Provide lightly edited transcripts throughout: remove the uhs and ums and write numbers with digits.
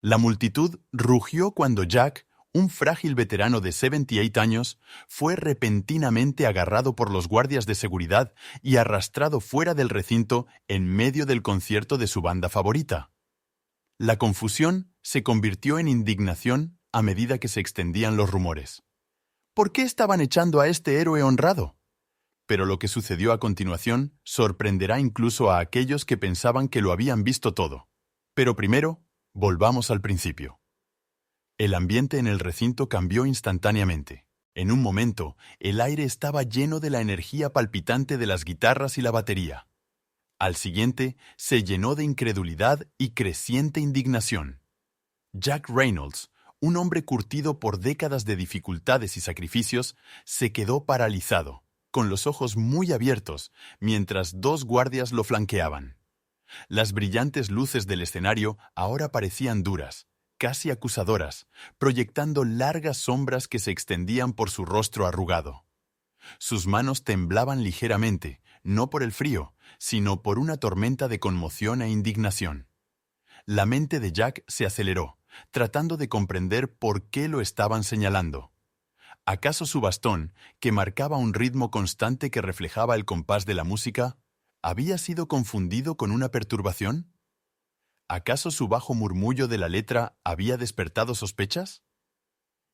La multitud rugió cuando Jack, un frágil veterano de 78 años, fue repentinamente agarrado por los guardias de seguridad y arrastrado fuera del recinto en medio del concierto de su banda favorita. La confusión se convirtió en indignación a medida que se extendían los rumores. ¿Por qué estaban echando a este héroe honrado? Pero lo que sucedió a continuación sorprenderá incluso a aquellos que pensaban que lo habían visto todo. Pero primero, volvamos al principio. El ambiente en el recinto cambió instantáneamente. En un momento, el aire estaba lleno de la energía palpitante de las guitarras y la batería. Al siguiente, se llenó de incredulidad y creciente indignación. Jack Reynolds, un hombre curtido por décadas de dificultades y sacrificios, se quedó paralizado, con los ojos muy abiertos, mientras dos guardias lo flanqueaban. Las brillantes luces del escenario ahora parecían duras, casi acusadoras, proyectando largas sombras que se extendían por su rostro arrugado. Sus manos temblaban ligeramente, no por el frío, sino por una tormenta de conmoción e indignación. La mente de Jack se aceleró, tratando de comprender por qué lo estaban señalando. ¿Acaso su bastón, que marcaba un ritmo constante que reflejaba el compás de la música, había sido confundido con una perturbación? ¿Acaso su bajo murmullo de la letra había despertado sospechas?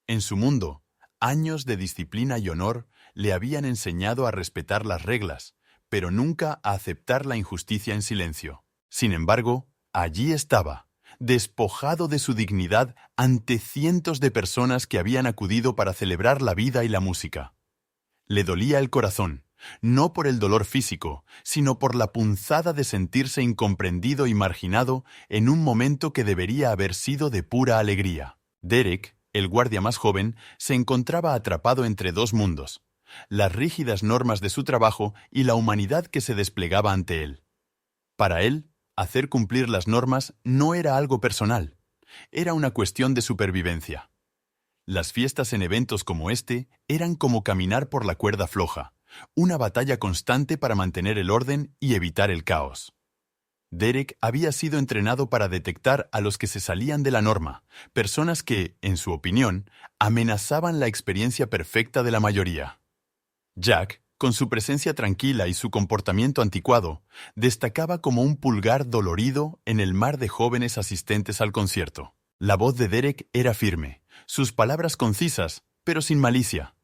En su mundo, años de disciplina y honor le habían enseñado a respetar las reglas, pero nunca a aceptar la injusticia en silencio. Sin embargo, allí estaba, despojado de su dignidad ante cientos de personas que habían acudido para celebrar la vida y la música. Le dolía el corazón, no por el dolor físico, sino por la punzada de sentirse incomprendido y marginado en un momento que debería haber sido de pura alegría. Derek, el guardia más joven, se encontraba atrapado entre dos mundos: las rígidas normas de su trabajo y la humanidad que se desplegaba ante él. Para él, hacer cumplir las normas no era algo personal, era una cuestión de supervivencia. Las fiestas en eventos como este eran como caminar por la cuerda floja, una batalla constante para mantener el orden y evitar el caos. Derek había sido entrenado para detectar a los que se salían de la norma, personas que, en su opinión, amenazaban la experiencia perfecta de la mayoría. Jack, con su presencia tranquila y su comportamiento anticuado, destacaba como un pulgar dolorido en el mar de jóvenes asistentes al concierto. La voz de Derek era firme, sus palabras concisas, pero sin malicia.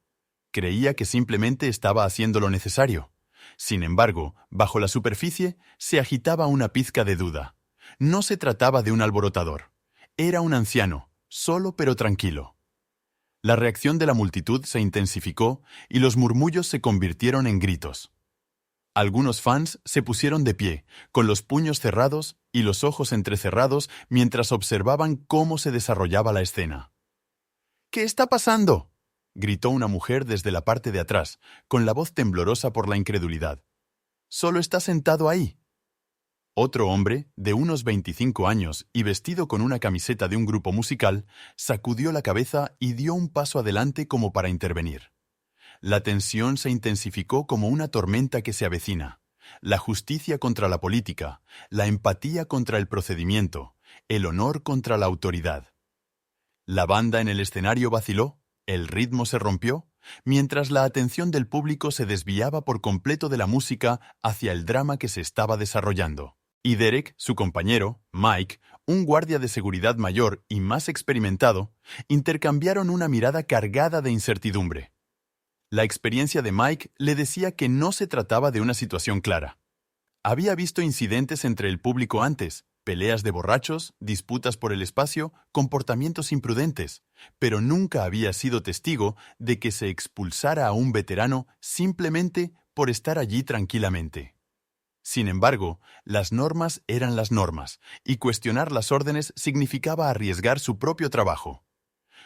Creía que simplemente estaba haciendo lo necesario. Sin embargo, bajo la superficie se agitaba una pizca de duda. No se trataba de un alborotador. Era un anciano, solo pero tranquilo. La reacción de la multitud se intensificó y los murmullos se convirtieron en gritos. Algunos fans se pusieron de pie, con los puños cerrados y los ojos entrecerrados mientras observaban cómo se desarrollaba la escena. «¿Qué está pasando?», gritó una mujer desde la parte de atrás, con la voz temblorosa por la incredulidad. «Solo está sentado ahí». Otro hombre, de unos 25 años y vestido con una camiseta de un grupo musical, sacudió la cabeza y dio un paso adelante como para intervenir. La tensión se intensificó como una tormenta que se avecina. La justicia contra la política, la empatía contra el procedimiento, el honor contra la autoridad. La banda en el escenario vaciló, el ritmo se rompió, mientras la atención del público se desviaba por completo de la música hacia el drama que se estaba desarrollando. Y Derek, su compañero, Mike, un guardia de seguridad mayor y más experimentado, intercambiaron una mirada cargada de incertidumbre. La experiencia de Mike le decía que no se trataba de una situación clara. Había visto incidentes entre el público antes, peleas de borrachos, disputas por el espacio, comportamientos imprudentes, pero nunca había sido testigo de que se expulsara a un veterano simplemente por estar allí tranquilamente. Sin embargo, las normas eran las normas, y cuestionar las órdenes significaba arriesgar su propio trabajo.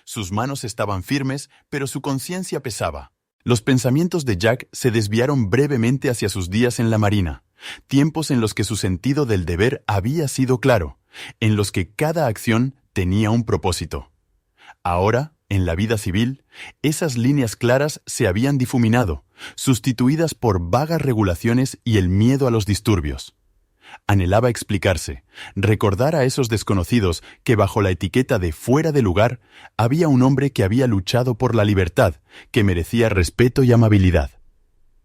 Sus manos estaban firmes, pero su conciencia pesaba. Los pensamientos de Jack se desviaron brevemente hacia sus días en la marina, tiempos en los que su sentido del deber había sido claro, en los que cada acción tenía un propósito. Ahora, en la vida civil, esas líneas claras se habían difuminado, sustituidas por vagas regulaciones y el miedo a los disturbios. Anhelaba explicarse, recordar a esos desconocidos que bajo la etiqueta de fuera de lugar había un hombre que había luchado por la libertad, que merecía respeto y amabilidad.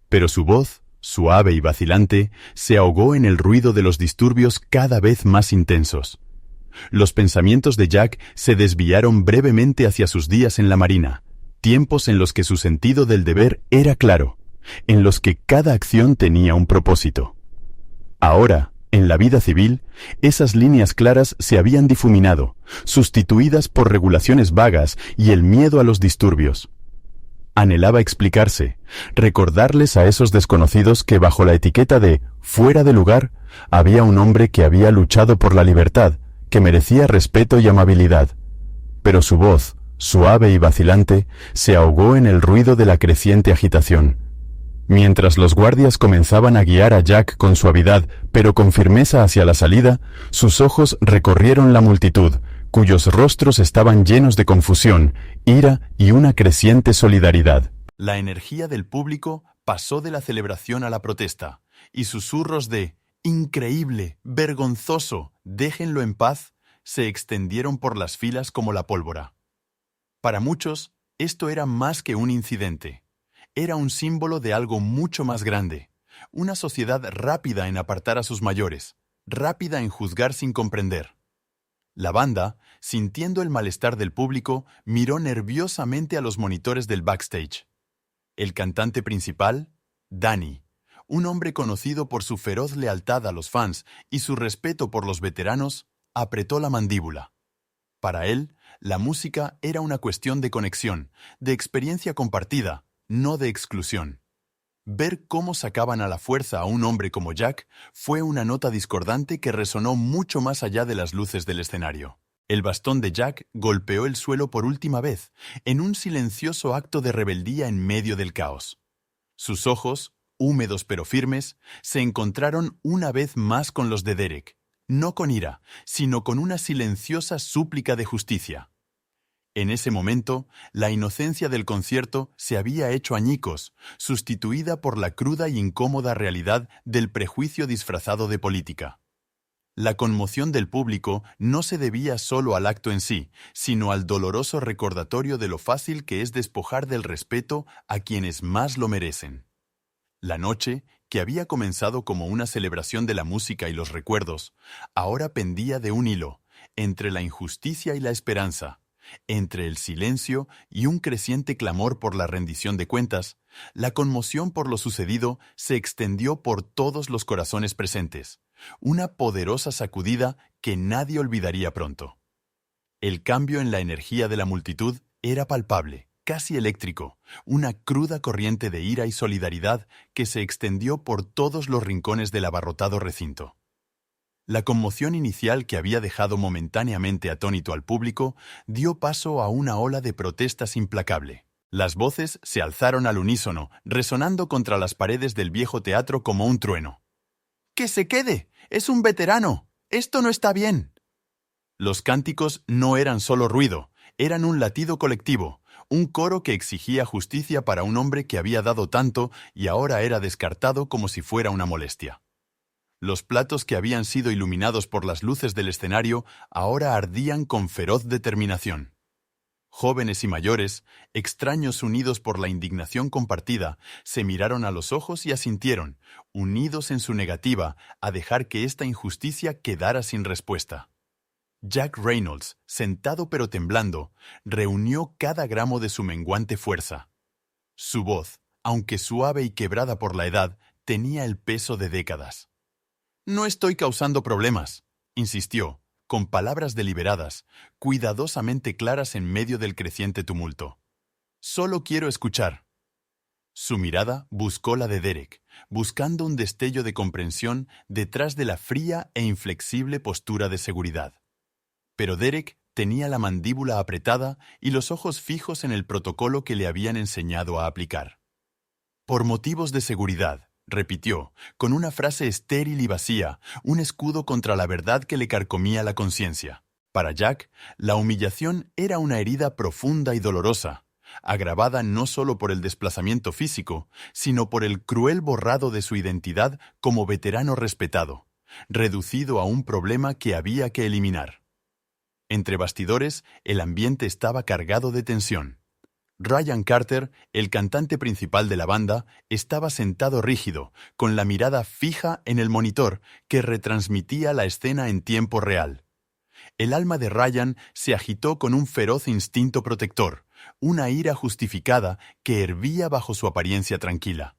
Pero su voz, suave y vacilante, se ahogó en el ruido de los disturbios cada vez más intensos. Los pensamientos de Jack se desviaron brevemente hacia sus días en la Marina, tiempos en los que su sentido del deber era claro, en los que cada acción tenía un propósito. Ahora, en la vida civil, esas líneas claras se habían difuminado, sustituidas por regulaciones vagas y el miedo a los disturbios. Anhelaba explicarse, recordarles a esos desconocidos que bajo la etiqueta de fuera de lugar había un hombre que había luchado por la libertad, que merecía respeto y amabilidad. Pero su voz, suave y vacilante, se ahogó en el ruido de la creciente agitación. Mientras los guardias comenzaban a guiar a Jack con suavidad, pero con firmeza hacia la salida, sus ojos recorrieron la multitud, cuyos rostros estaban llenos de confusión, ira y una creciente solidaridad. La energía del público pasó de la celebración a la protesta, y susurros de «increíble, vergonzoso, déjenlo en paz» se extendieron por las filas como la pólvora. Para muchos, esto era más que un incidente. Era un símbolo de algo mucho más grande, una sociedad rápida en apartar a sus mayores, rápida en juzgar sin comprender. La banda, sintiendo el malestar del público, miró nerviosamente a los monitores del backstage. El cantante principal, Danny, un hombre conocido por su feroz lealtad a los fans y su respeto por los veteranos, apretó la mandíbula. Para él, la música era una cuestión de conexión, de experiencia compartida, no de exclusión. Ver cómo sacaban a la fuerza a un hombre como Jack fue una nota discordante que resonó mucho más allá de las luces del escenario. El bastón de Jack golpeó el suelo por última vez, en un silencioso acto de rebeldía en medio del caos. Sus ojos, húmedos pero firmes, se encontraron una vez más con los de Derek, no con ira, sino con una silenciosa súplica de justicia. En ese momento, la inocencia del concierto se había hecho añicos, sustituida por la cruda y incómoda realidad del prejuicio disfrazado de política. La conmoción del público no se debía solo al acto en sí, sino al doloroso recordatorio de lo fácil que es despojar del respeto a quienes más lo merecen. La noche, que había comenzado como una celebración de la música y los recuerdos, ahora pendía de un hilo, entre la injusticia y la esperanza. Entre el silencio y un creciente clamor por la rendición de cuentas, la conmoción por lo sucedido se extendió por todos los corazones presentes, una poderosa sacudida que nadie olvidaría pronto. El cambio en la energía de la multitud era palpable, casi eléctrico, una cruda corriente de ira y solidaridad que se extendió por todos los rincones del abarrotado recinto. La conmoción inicial que había dejado momentáneamente atónito al público dio paso a una ola de protestas implacable. Las voces se alzaron al unísono, resonando contra las paredes del viejo teatro como un trueno. ¡Que se quede! ¡Es un veterano! ¡Esto no está bien! Los cánticos no eran solo ruido, eran un latido colectivo, un coro que exigía justicia para un hombre que había dado tanto y ahora era descartado como si fuera una molestia. Los platos que habían sido iluminados por las luces del escenario ahora ardían con feroz determinación. Jóvenes y mayores, extraños unidos por la indignación compartida, se miraron a los ojos y asintieron, unidos en su negativa a dejar que esta injusticia quedara sin respuesta. Jack Reynolds, sentado pero temblando, reunió cada gramo de su menguante fuerza. Su voz, aunque suave y quebrada por la edad, tenía el peso de décadas. «No estoy causando problemas», insistió, con palabras deliberadas, cuidadosamente claras en medio del creciente tumulto. «Solo quiero escuchar». Su mirada buscó la de Derek, buscando un destello de comprensión detrás de la fría e inflexible postura de seguridad. Pero Derek tenía la mandíbula apretada y los ojos fijos en el protocolo que le habían enseñado a aplicar. «Por motivos de seguridad», repitió, con una frase estéril y vacía, un escudo contra la verdad que le carcomía la conciencia. Para Jack, la humillación era una herida profunda y dolorosa, agravada no solo por el desplazamiento físico, sino por el cruel borrado de su identidad como veterano respetado, reducido a un problema que había que eliminar. Entre bastidores, el ambiente estaba cargado de tensión. Ryan Carter, el cantante principal de la banda, estaba sentado rígido, con la mirada fija en el monitor que retransmitía la escena en tiempo real. El alma de Ryan se agitó con un feroz instinto protector, una ira justificada que hervía bajo su apariencia tranquila.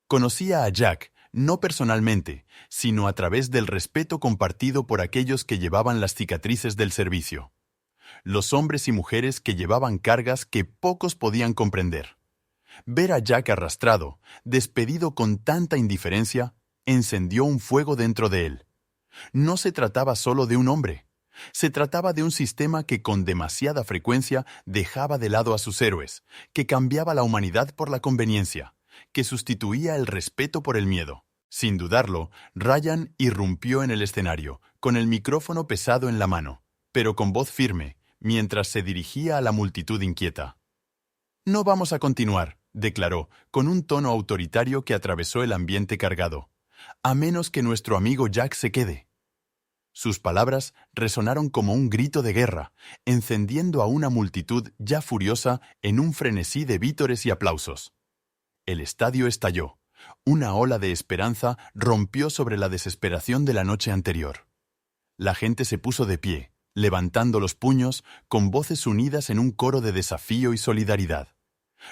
Conocía a Jack, no personalmente, sino a través del respeto compartido por aquellos que llevaban las cicatrices del servicio. Los hombres y mujeres que llevaban cargas que pocos podían comprender. Ver a Jack arrastrado, despedido con tanta indiferencia, encendió un fuego dentro de él. No se trataba solo de un hombre. Se trataba de un sistema que con demasiada frecuencia dejaba de lado a sus héroes, que cambiaba la humanidad por la conveniencia, que sustituía el respeto por el miedo. Sin dudarlo, Ryan irrumpió en el escenario, con el micrófono pesado en la mano, pero con voz firme, mientras se dirigía a la multitud inquieta. «No vamos a continuar», declaró, con un tono autoritario que atravesó el ambiente cargado, «a menos que nuestro amigo Jack se quede». Sus palabras resonaron como un grito de guerra, encendiendo a una multitud ya furiosa en un frenesí de vítores y aplausos. El estadio estalló. Una ola de esperanza rompió sobre la desesperación de la noche anterior. La gente se puso de pie, levantando los puños, con voces unidas en un coro de desafío y solidaridad.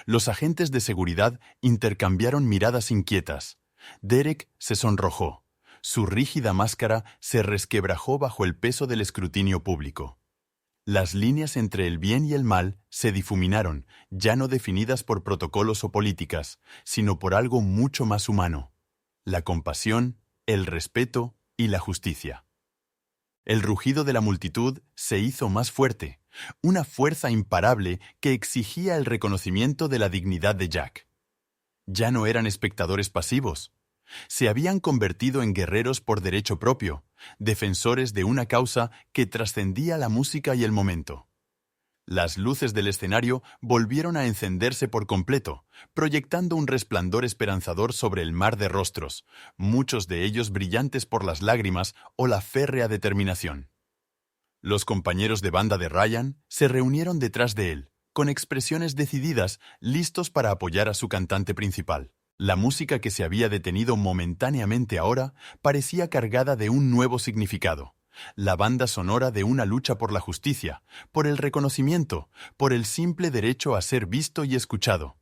Los agentes de seguridad intercambiaron miradas inquietas. Derek se sonrojó. Su rígida máscara se resquebrajó bajo el peso del escrutinio público. Las líneas entre el bien y el mal se difuminaron, ya no definidas por protocolos o políticas, sino por algo mucho más humano: la compasión, el respeto y la justicia. El rugido de la multitud se hizo más fuerte, una fuerza imparable que exigía el reconocimiento de la dignidad de Jack. Ya no eran espectadores pasivos. Se habían convertido en guerreros por derecho propio, defensores de una causa que trascendía la música y el momento. Las luces del escenario volvieron a encenderse por completo, proyectando un resplandor esperanzador sobre el mar de rostros, muchos de ellos brillantes por las lágrimas o la férrea determinación. Los compañeros de banda de Ryan se reunieron detrás de él, con expresiones decididas, listos para apoyar a su cantante principal. La música que se había detenido momentáneamente ahora parecía cargada de un nuevo significado. La banda sonora de una lucha por la justicia, por el reconocimiento, por el simple derecho a ser visto y escuchado.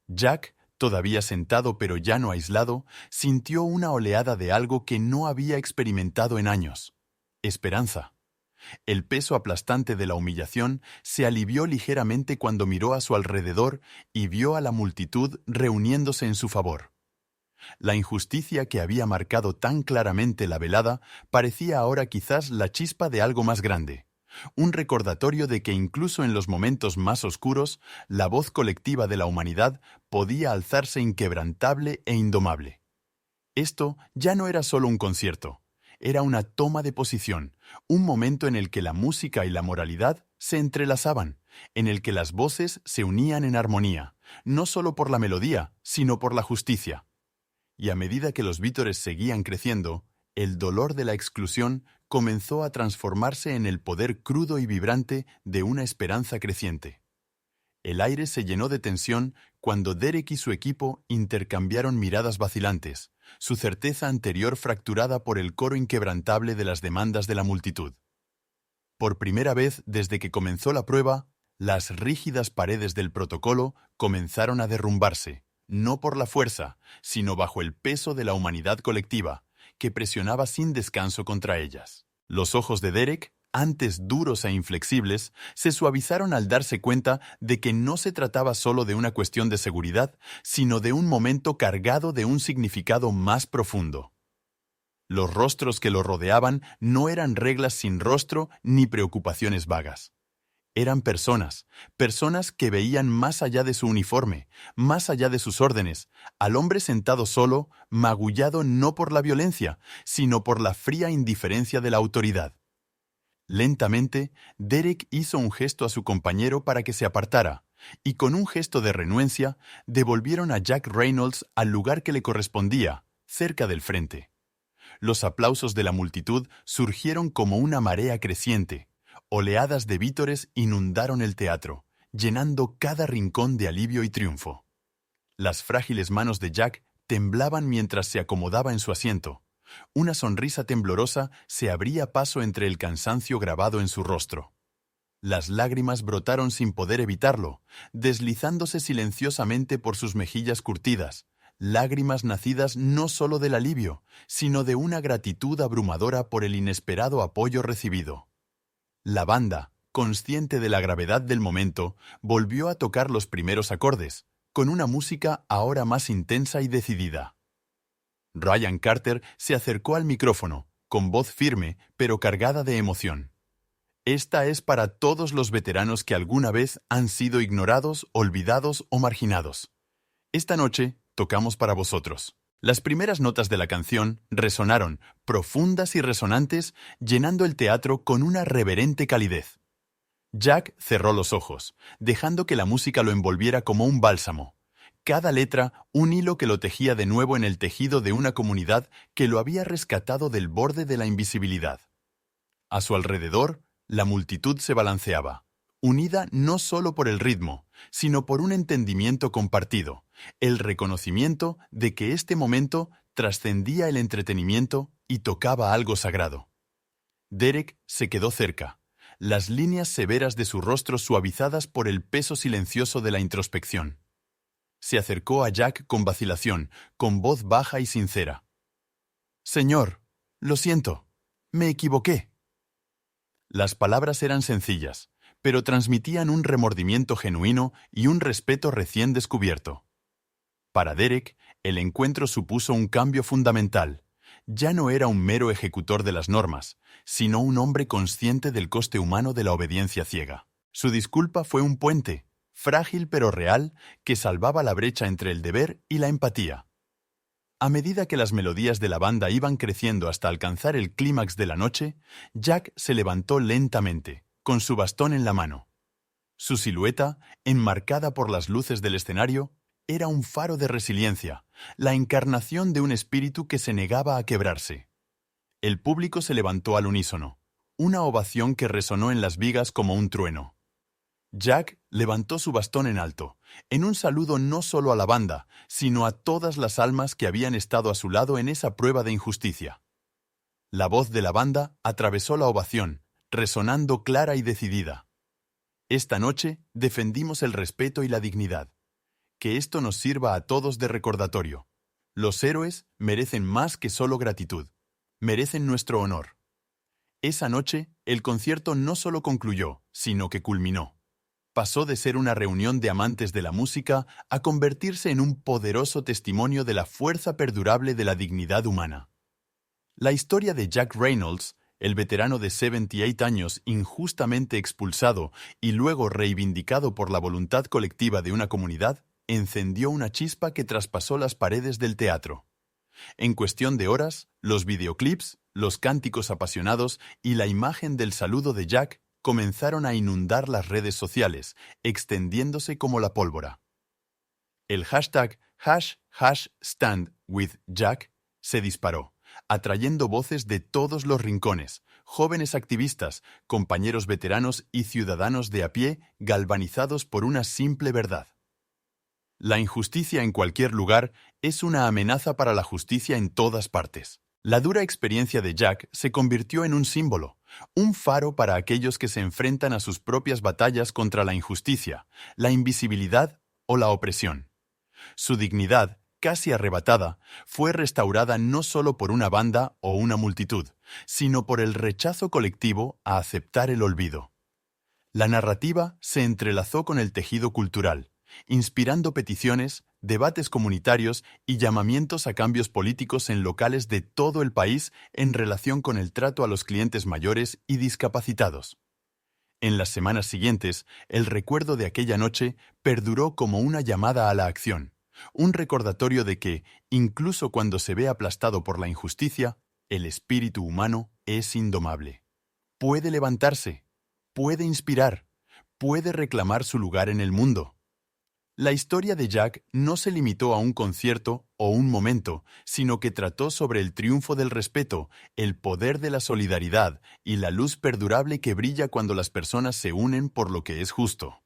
Jack, todavía sentado pero ya no aislado, sintió una oleada de algo que no había experimentado en años: esperanza. El peso aplastante de la humillación se alivió ligeramente cuando miró a su alrededor y vio a la multitud reuniéndose en su favor. La injusticia que había marcado tan claramente la velada parecía ahora quizás la chispa de algo más grande, un recordatorio de que incluso en los momentos más oscuros, la voz colectiva de la humanidad podía alzarse inquebrantable e indomable. Esto ya no era solo un concierto. Era una toma de posición, un momento en el que la música y la moralidad se entrelazaban, en el que las voces se unían en armonía, no solo por la melodía, sino por la justicia. Y a medida que los vítores seguían creciendo, el dolor de la exclusión comenzó a transformarse en el poder crudo y vibrante de una esperanza creciente. El aire se llenó de tensión cuando Derek y su equipo intercambiaron miradas vacilantes, su certeza anterior fracturada por el coro inquebrantable de las demandas de la multitud. Por primera vez desde que comenzó la prueba, las rígidas paredes del protocolo comenzaron a derrumbarse, no por la fuerza, sino bajo el peso de la humanidad colectiva, que presionaba sin descanso contra ellas. Los ojos de Derek, antes duros e inflexibles, se suavizaron al darse cuenta de que no se trataba solo de una cuestión de seguridad, sino de un momento cargado de un significado más profundo. Los rostros que lo rodeaban no eran reglas sin rostro ni preocupaciones vagas. Eran personas que veían más allá de su uniforme, más allá de sus órdenes, al hombre sentado solo, magullado no por la violencia, sino por la fría indiferencia de la autoridad. Lentamente, Derek hizo un gesto a su compañero para que se apartara, y con un gesto de renuencia, devolvieron a Jack Reynolds al lugar que le correspondía, cerca del frente. Los aplausos de la multitud surgieron como una marea creciente. Oleadas de vítores inundaron el teatro, llenando cada rincón de alivio y triunfo. Las frágiles manos de Jack temblaban mientras se acomodaba en su asiento. Una sonrisa temblorosa se abría paso entre el cansancio grabado en su rostro. Las lágrimas brotaron sin poder evitarlo, deslizándose silenciosamente por sus mejillas curtidas, lágrimas nacidas no solo del alivio, sino de una gratitud abrumadora por el inesperado apoyo recibido. La banda, consciente de la gravedad del momento, volvió a tocar los primeros acordes, con una música ahora más intensa y decidida. Ryan Carter se acercó al micrófono, con voz firme pero cargada de emoción. Esta es para todos los veteranos que alguna vez han sido ignorados, olvidados o marginados. Esta noche tocamos para vosotros. Las primeras notas de la canción resonaron, profundas y resonantes, llenando el teatro con una reverente calidez. Jack cerró los ojos, dejando que la música lo envolviera como un bálsamo. Cada letra, un hilo que lo tejía de nuevo en el tejido de una comunidad que lo había rescatado del borde de la invisibilidad. A su alrededor, la multitud se balanceaba, unida no solo por el ritmo, sino por un entendimiento compartido, el reconocimiento de que este momento trascendía el entretenimiento y tocaba algo sagrado. Derek se quedó cerca, las líneas severas de su rostro suavizadas por el peso silencioso de la introspección. Se acercó a Jack con vacilación, con voz baja y sincera. «Señor, lo siento, me equivoqué». Las palabras eran sencillas, pero transmitían un remordimiento genuino y un respeto recién descubierto. Para Derek, el encuentro supuso un cambio fundamental. Ya no era un mero ejecutor de las normas, sino un hombre consciente del coste humano de la obediencia ciega. Su disculpa fue un puente, frágil pero real, que salvaba la brecha entre el deber y la empatía. A medida que las melodías de la banda iban creciendo hasta alcanzar el clímax de la noche, Jack se levantó lentamente, con su bastón en la mano. Su silueta, enmarcada por las luces del escenario, era un faro de resiliencia, la encarnación de un espíritu que se negaba a quebrarse. El público se levantó al unísono, una ovación que resonó en las vigas como un trueno. Jack levantó su bastón en alto, en un saludo no solo a la banda, sino a todas las almas que habían estado a su lado en esa prueba de injusticia. La voz de la banda atravesó la ovación, resonando clara y decidida. Esta noche defendimos el respeto y la dignidad. Que esto nos sirva a todos de recordatorio. Los héroes merecen más que solo gratitud. Merecen nuestro honor. Esa noche, el concierto no solo concluyó, sino que culminó. Pasó de ser una reunión de amantes de la música a convertirse en un poderoso testimonio de la fuerza perdurable de la dignidad humana. La historia de Jack Reynolds, el veterano de 78 años injustamente expulsado y luego reivindicado por la voluntad colectiva de una comunidad, encendió una chispa que traspasó las paredes del teatro. En cuestión de horas, los videoclips, los cánticos apasionados y la imagen del saludo de Jack comenzaron a inundar las redes sociales, extendiéndose como la pólvora. El hashtag #StandWithJack se disparó, atrayendo voces de todos los rincones, jóvenes activistas, compañeros veteranos y ciudadanos de a pie galvanizados por una simple verdad. La injusticia en cualquier lugar es una amenaza para la justicia en todas partes. La dura experiencia de Jack se convirtió en un símbolo, un faro para aquellos que se enfrentan a sus propias batallas contra la injusticia, la invisibilidad o la opresión. Su dignidad, casi arrebatada, fue restaurada no solo por una banda o una multitud, sino por el rechazo colectivo a aceptar el olvido. La narrativa se entrelazó con el tejido cultural, inspirando peticiones, debates comunitarios y llamamientos a cambios políticos en locales de todo el país en relación con el trato a los clientes mayores y discapacitados. En las semanas siguientes, el recuerdo de aquella noche perduró como una llamada a la acción, un recordatorio de que, incluso cuando se ve aplastado por la injusticia, el espíritu humano es indomable. Puede levantarse, puede inspirar, puede reclamar su lugar en el mundo. La historia de Jack no se limitó a un concierto o un momento, sino que trató sobre el triunfo del respeto, el poder de la solidaridad y la luz perdurable que brilla cuando las personas se unen por lo que es justo.